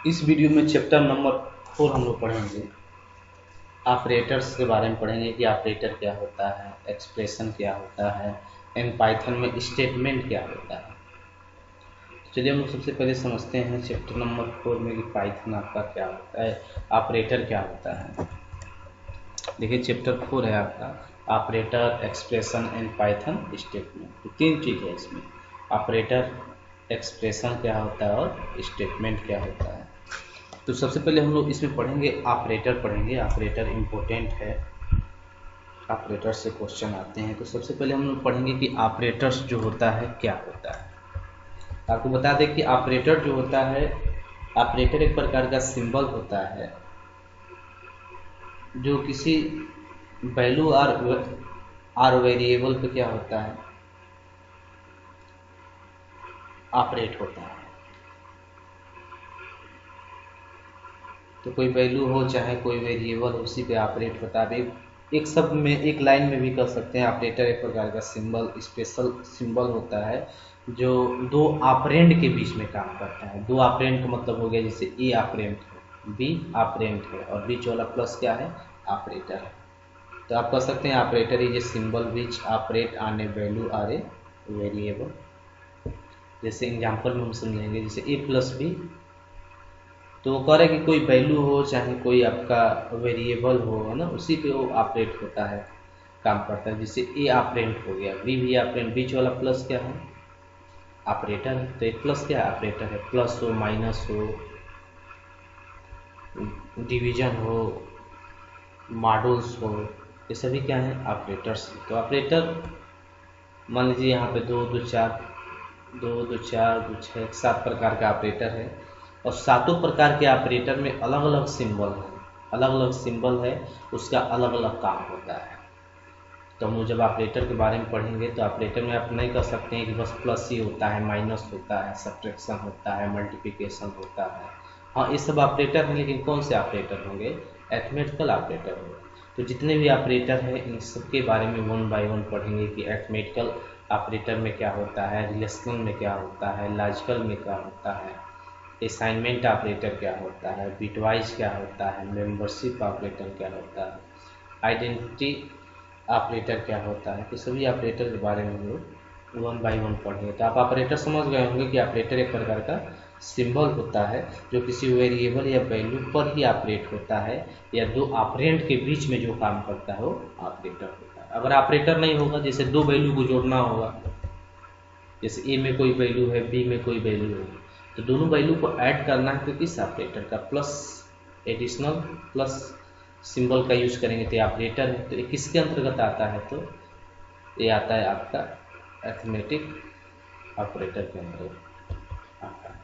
इस वीडियो में chapter number 4 हम लोग पढ़ेंगे। ऑपरेटर्स के बारे में पढ़ेंगे कि ऑपरेटर क्या होता है, एक्सप्रेशन क्या होता है, एंड पाइथन में स्टेटमेंट क्या होता है। तो चलिए हम लोग सबसे पहले समझते हैं चैप्टर नंबर 4 में कि पाइथन आपका क्या होता है, ऑपरेटर क्या होता है। देखिए चैप्टर 4 है आपका operator, expression and Python statement. तो 3 चीज़ है इसमें, ऑपरेटर, एक्सप्रेशन क्या होता है और स्टेटमेंट क्या होता है। तो सबसे पहले हम लोग इसमें पढ़ेंगे ऑपरेटर पढ़ेंगे। ऑपरेटर इम्पोर्टेंट है, ऑपरेटर से क्वेश्चन आते हैं। तो सबसे पहले हम लोग पढ़ेंगे कि ऑपरेटर्स जो होता है क्या होता है। आपको बता दें कि ऑपरेटर जो होता है, ऑपरेटर एक प्रकार का सिंबल होता है जो किसी वैल्यू और वेरिएबल पे क्या होता है, ऑपरेट होता है। तो कोई वैल्यू हो चाहे कोई वेरिएबल, उसी पे ऑपरेट होता है। एक शब्द में, एक लाइन में भी कर सकते हैं। ऑपरेटर एक प्रकार का सिंबल, स्पेशल सिंबल होता है जो दो ऑपरेंड के बीच में काम करता है। दो ऑपरेंड का मतलब हो गया जैसे ए ऑपरेंड है, बी ऑपरेंड है, और बीच वाला प्लस क्या है, ऑपरेटर है। तो आप कह सकते हैं operator is a symbol which operate on a value or a variable. जैसे एग्जाम्पल में हम समझेंगे, जैसे ए प्लस बी, तो वो कह रहे हैं कि कोई वैल्यू हो चाहे कोई आपका वेरिएबल हो, है ना, उसी पे वो ऑपरेट होता है, काम करता है। जैसे ए ऑपरेंट हो गया, बी भी ऑपरेंट, बीच वाला प्लस क्या है, ऑपरेटर है। तो एक प्लस क्या है, ऑपरेटर है। प्लस हो, माइनस हो, डिवीजन हो, मॉड्यूल्स हो, ये सभी क्या है, ऑपरेटर्स। तो ऑपरेटर मान लीजिए यहाँ पे 2 2 4, 2 2 4 2 6 7 प्रकार का ऑपरेटर है, और सातों प्रकार के ऑपरेटर में अलग अलग सिंबल है, अलग अलग सिंबल है, उसका अलग अलग काम होता है। तो हम लोग जब ऑपरेटर के बारे में पढ़ेंगे तो ऑपरेटर में आप नहीं कर सकते हैं कि बस प्लस ही होता है, माइनस होता है, सब्ट्रैक्शन होता है, मल्टीप्लिकेशन होता है। हाँ, ये सब ऑपरेटर हैं, लेकिन कौन से ऑपरेटर होंगे, अरिथमेटिकल ऑपरेटर होंगे। तो जितने भी ऑपरेटर हैं इन सब के बारे में 1 बाय 1 पढ़ेंगे कि अरिथमेटिकल ऑपरेटर में क्या होता है, रिलेशनल में क्या होता है, लॉजिकल में क्या होता है, असाइनमेंट ऑपरेटर क्या होता है, बिटवाइज क्या होता है, मेंबरशिप ऑपरेटर क्या होता है, आइडेंटिटी ऑपरेटर क्या होता है। तो सभी ऑपरेटर के बारे में हम लोग 1 बाय 1 पढ़ेंगे। तो आप ऑपरेटर समझ गए होंगे कि ऑपरेटर एक प्रकार का सिंबल होता है जो किसी वेरिएबल या वैल्यू पर ही ऑपरेट होता है, या दो ऑपरेंड के बीच में जो काम करता है वो ऑपरेटर होता है। अगर ऑपरेटर नहीं होगा, जैसे दो वैल्यू को जोड़ना होगा, जैसे ए में कोई वैल्यू है, बी में कोई वैल्यू है, तो दोनों वैल्यू को ऐड करना है तो किस ऑपरेटर का, प्लस, एडिशनल प्लस सिंबल का यूज करेंगे तो ऑपरेटर है। तो ये किसके अंतर्गत आता है, तो ये आता है आपका अरिथमेटिक ऑपरेटर के अंतर्गत आता है।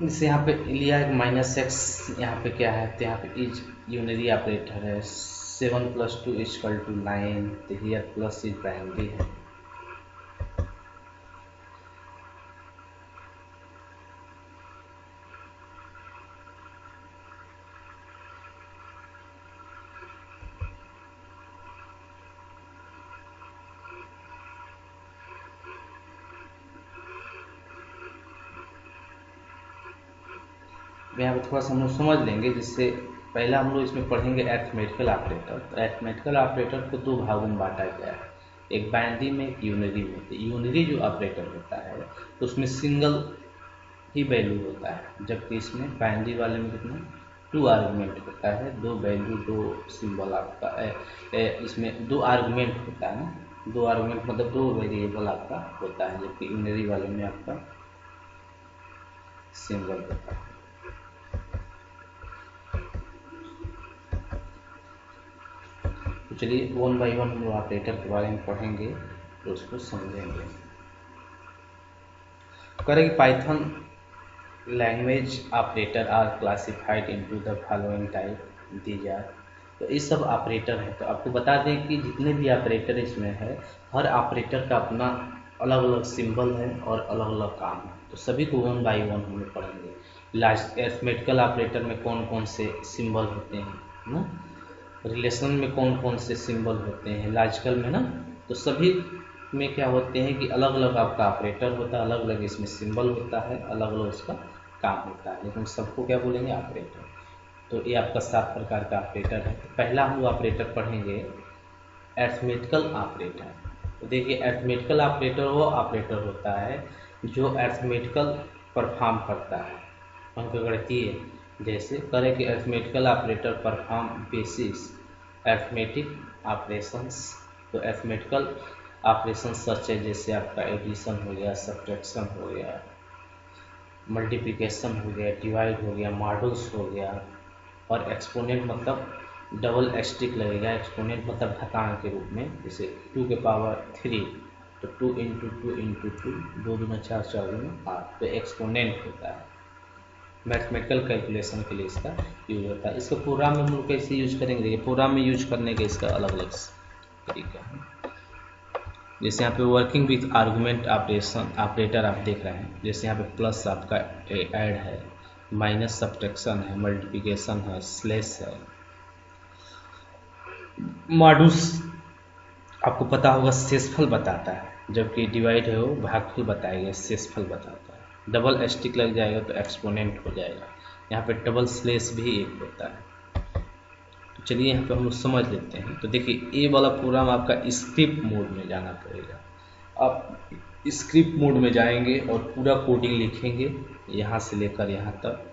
जैसे यहाँ पे लिया है माइनस एक्स, यहाँ पे क्या है, तो यहाँ पे इज यूनरी ऑपरेटर है। 7 + 2 = 9, तो हियर प्लस इज बाइनरी है। यहाँ पे थोड़ा सा हम लोग समझ लेंगे, जिससे पहला हम लोग इसमें पढ़ेंगे अरिथमेटिकल ऑपरेटर। तो अरिथमेटिकल ऑपरेटर को दो भागों में बांटा गया है, एक बाइनरी में, एक यूनरी में। तो यूनरी जो ऑपरेटर होता है तो उसमें सिंगल ही वैल्यू होता है, जबकि इसमें बाइनरी वाले में कितना, 2 आर्गूमेंट होता है, दो वैल्यू, दो सिंबल आपका इसमें 2 आर्गूमेंट होता है ना, 2 आर्गूमेंट मतलब 2 वेरिएबल आपका होता है, जबकि यूनरी वाले में आपका सिंगल होता है। तो चलिए 1 बाय 1 हम लोग ऑपरेटर के बारे में पढ़ेंगे तो उसको समझेंगे। करें कि Python language operator are classified into the following type these are. तो ये सब ऑपरेटर है। तो आपको बता दें कि जितने भी ऑपरेटर इसमें है, हर ऑपरेटर का अपना अलग अलग सिंबल है और अलग अलग काम है। तो सभी को 1 बाय 1 हम लोग पढ़ेंगे। अरिथमेटिकल ऑपरेटर में कौन कौन से सिंबल होते हैं ना, रिलेशन में कौन कौन से सिंबल होते हैं, लॉजिकल में ना, तो सभी में क्या होते हैं कि अलग अलग आपका ऑपरेटर होता है, अलग अलग इसमें सिंबल होता है, अलग अलग उसका काम होता है, लेकिन सबको क्या बोलेंगे, ऑपरेटर। तो ये आपका 7 प्रकार का ऑपरेटर है। तो पहला हम लोग ऑपरेटर पढ़ेंगे अरिथमेटिकल ऑपरेटर। तो देखिए अरिथमेटिकल ऑपरेटर वो ऑपरेटर होता है जो अरिथमेटिकल परफॉर्म करता है, अंकगणितीय। जैसे करें कि arithmetical operator perform basis arithmetic operations. तो अरिथमेटिकल ऑपरेशन सच है जैसे आपका एडिशन हो गया, सब्ट्रैक्शन हो गया, मल्टीप्लिकेशन हो गया, डिवाइड हो गया, मॉड्यूल्स हो गया, और एक्सपोनेंट मतलब डबल एस्टिक लगेगा। एक्सपोनेंट मतलब घातांक के रूप में, जैसे 2 के पावर 3, तो 2 इंटू 2 इंटू 2, 2 दूना 4, 4 दूना 8, तो एक्सपोनेंट होता है। मैथमेटिकल कैलकुलेशन के लिए इसका यूज होता है। इसको प्रोग्राम में हम लोग कैसे यूज करेंगे, देखिए प्रोग्राम में यूज करने का इसका अलग अलग तरीका है। जैसे यहाँ पे working with argument operation operator आप देख रहे हैं, जैसे यहाँ पे प्लस आपका ऐड है, माइनस सब्ट्रैक्शन है, मल्टीप्लिकेशन है, स्लैश है, मॉड्यूल्स आपको पता होगा शेषफल बताता है, जबकि डिवाइड है वो भागफल बताएगा, शेषफल बताता है। डबल एस्टिक लग जाएगा तो एक्सपोनेंट हो जाएगा। यहाँ पे डबल स्लैश भी एक होता है। तो चलिए यहाँ पे हम लोग समझ लेते हैं। तो देखिए ये वाला प्रोग्राम आपका स्क्रिप्ट मोड में जाना पड़ेगा। आप स्क्रिप्ट मोड में जाएंगे और पूरा कोडिंग लिखेंगे, यहाँ से लेकर यहाँ तक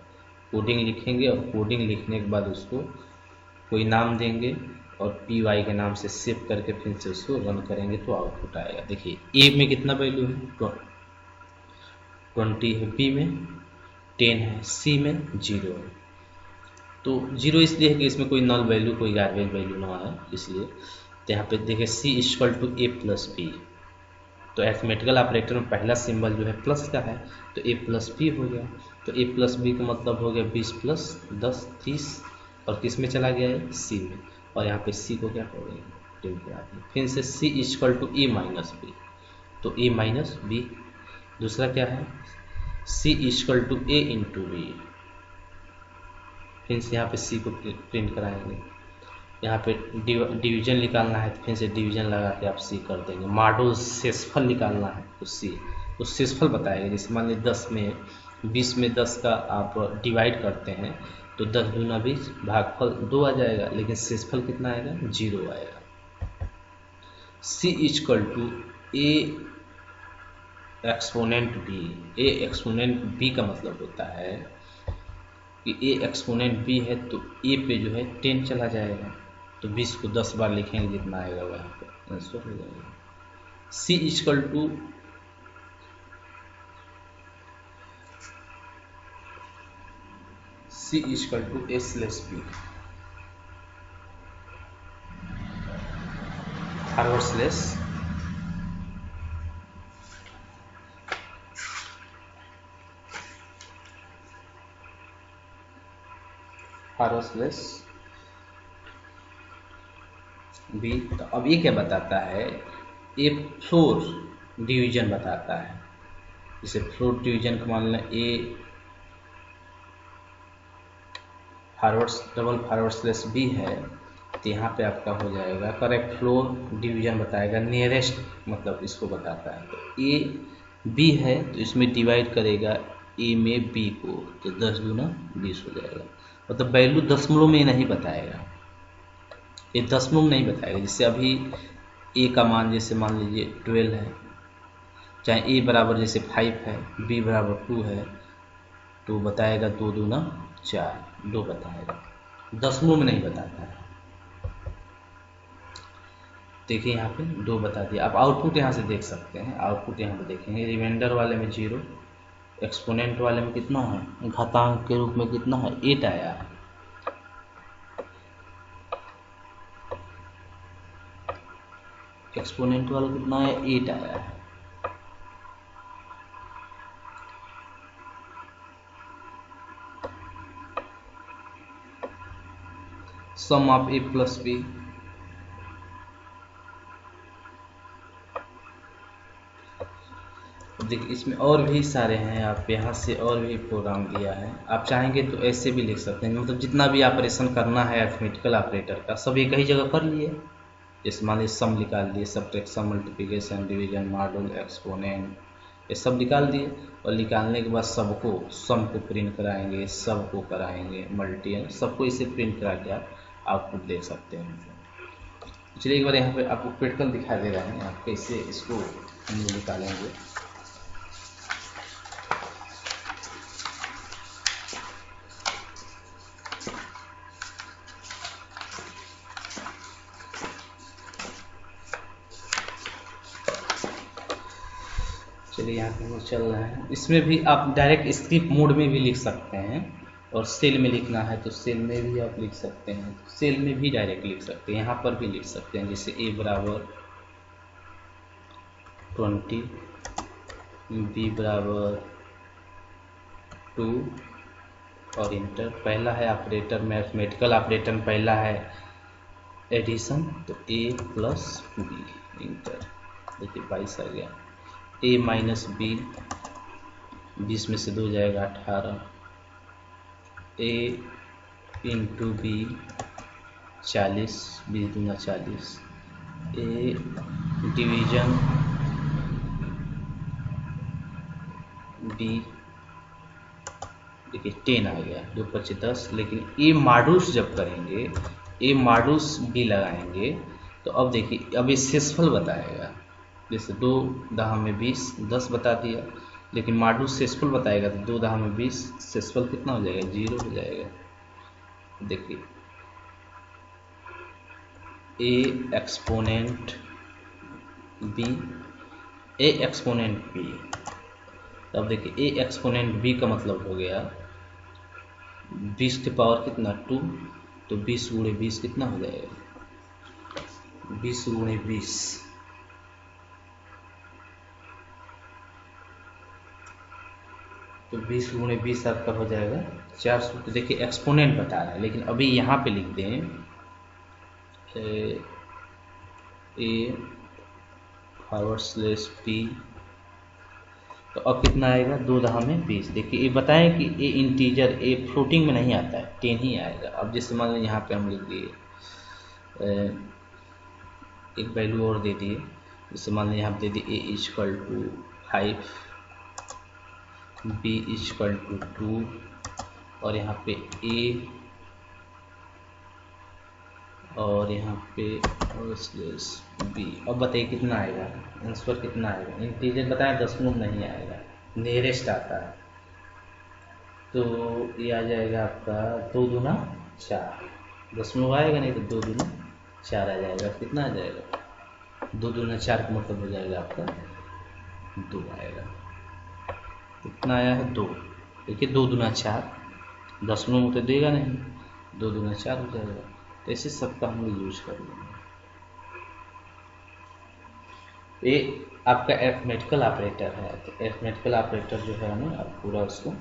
कोडिंग लिखेंगे, और कोडिंग लिखने के बाद उसको कोई नाम देंगे और py के नाम से सेव करके फिर से उसको रन करेंगे तो आउटपुट आएगा। देखिए a में कितना वैल्यू है, 20 है, b में 10 है, c में 0 है। तो 0 इसलिए है कि इसमें कोई नल वैल्यू, कोई गार्बेज वैल्यू ना है, इसलिए। तो यहाँ पे देखिए c equal to a plus B. तो अरिथमेटिकल ऑपरेटर में पहला सिंबल जो है प्लस का है, तो a प्लस बी हो गया। तो a प्लस बी का मतलब हो गया 20 प्लस 10 30, और किस में चला गया है, c में। और यहाँ पे c को क्या हो गया, फिर से c equal to a minus B, तो a माइनस बी। दूसरा क्या है, c equal to a into B, फिर से यहाँ पे c को प्रिंट कराएंगे। यहाँ पे डिवीजन निकालना है तो फिर से डिवीजन लगा के आप सी कर देंगे। मॉड्यूल शेषफल निकालना है तो सी, तो शेषफल बताएगा। जैसे मान लीजिए 10 में 20 में 10 का आप डिवाइड करते हैं तो 10 दूना 20, भागफल 2 आ जाएगा, लेकिन शेषफल कितना आएगा, 0 आएगा। C equal to a exponent b. A exponent b का मतलब होता है कि ए एक्सपोनेंट बी है तो ए पे जो है 10 चला जाएगा, तो 20 को 10 बार लिखेंगे, जितना आएगा वह यहाँ पे आंसर हो जाएगा। C equal to a slash b, forward slash b. तो अब ये क्या बताता है, ये फ्लोर डिवीजन बताता है। जैसे फ्लोर डिवीजन का मान लें A double forward slash B है, तो यहाँ पे आपका हो जाएगा करेक्ट। फ्लोर डिवीजन बताएगा, नियरेस्ट मतलब इसको बताता है। तो ए बी है तो इसमें डिवाइड करेगा ए में बी को, तो 10 दूना 20 हो जाएगा। मतलब वैल्यू दशमलव में नहीं बताएगा, ये दशमलव नहीं बताएगा। जैसे अभी ए का मान जैसे मान लीजिए 12 है, चाहे ए बराबर जैसे 5 है, बी बराबर 2 है, तो बताएगा 2 दूना 4, 2 बताएगा, दशमलव में नहीं बताता है। देखिए यहाँ पे 2 बता दिया। आप आउटपुट यहाँ से देख सकते हैं, आउटपुट यहाँ पे देखेंगे, रिमाइंडर वाले में 0, एक्सपोनेंट वाले में कितना है, घातांक के रूप में कितना है, 8 आया है। एक्सपोनेंट वाला कितना है, 8 आया है। सम ऑफ ए प्लस बी, देखिए इसमें और भी सारे हैं, आप यहाँ से और भी प्रोग्राम दिया है, आप चाहेंगे तो ऐसे भी लिख सकते हैं। मतलब जितना भी ऑपरेशन करना है अरिथमेटिकल ऑपरेटर का सब एक ही जगह कर लिए, जैसे मान लीजिए सम निकाल दिए, subtraction, multiplication, division, module, exponent, ये सब निकाल दिए। और निकालने के बाद सबको, सम को प्रिंट कराएंगे, सब को कराएंगे मल्टी, सबको इसे प्रिंट करा के आप आउटपुट देख सकते हैं। चलिए एक बार यहाँ पे आपको प्रैक्टिकल दिखा दे रहे हैं, आप कैसे इसको हम निकालेंगे। चलिए यहाँ पे वो चल रहा है। इसमें भी आप डायरेक्ट स्क्रिप्ट मोड में भी लिख सकते हैं, और सेल में लिखना है तो सेल में भी आप लिख सकते हैं, सेल में भी डायरेक्ट लिख सकते हैं, यहाँ पर भी लिख सकते हैं। जैसे ए बराबर 20, बी बराबर 2 और इंटर। पहला है ऑपरेटर, मैथमेटिकल ऑपरेटर पहला है एडिशन, तो ए प्लस बी, इंटर। देखिए 22 आ गया। ए माइनस बी, 20 में से 2 जाएगा 18। ए इंटू बी 40, 20 दूना 40। ए डिवीजन बी, देखिए 10 आ गया, 2 25 10। लेकिन ए मॉड्यूल्स जब करेंगे, ए मॉड्यूल्स बी लगाएंगे, तो अब देखिए अब ये शेषफल बताएगा। जैसे 2 दहा में 20, 10 बता दिया, लेकिन मॉड्यूल शेषफल बताएगा, तो 2 दहा में 20, शेषफल कितना हो जाएगा, 0 हो जाएगा। देखिए ए exponent b, a exponent B. अब देखिए ए एक्सपोनेंट बी का मतलब हो गया 20 के पावर कितना 2, तो 20 गुणे 20 कितना हो जाएगा, 20 गुणे 20, तो 20 गुणे 20 आपका हो जाएगा 400। तो देखिए एक्सपोनेंट बता रहा है, लेकिन अभी यहाँ पे लिख दें ए फॉरवर्ड स्लैश पी, तो अब कितना आएगा, 2 दहा में 20। देखिए ये बताएं कि ये इंटीजर, ये फ्लोटिंग में नहीं आता है, 10 ही आएगा। अब जैसे मान लीजिए यहाँ पे हम लिख दिए एक वैल्यू और दे दिए, जैसे मान लीजिए यहाँ पे दे दिए a equal to 5, b equal to 2, और यहाँ पे ए, और यहाँ पे स्लैश बी। अब बताइए कितना आएगा, आंसर कितना आएगा। इंटीजर बताएं, दशमलव नहीं आएगा, नियरेस्ट आता है, तो ये आ जाएगा आपका 2 दूना 4। दशमलव आएगा नहीं, तो 2 दूना 4 आ जाएगा। कितना आ जाएगा, 2 दूना 4 का मतलब हो जाएगा आपका 2 आएगा। कितना आया है, 2। देखिए 2 दूना 4, दशमलव तो देगा नहीं, 2 दूना 4 हो जाएगा। तो ऐसे सबका हम लोग यूज कर लेंगे। ये आपका अरिथमेटिकल ऑपरेटर है, तो अरिथमेटिकल ऑपरेटर जो है ना, आप पूरा उसको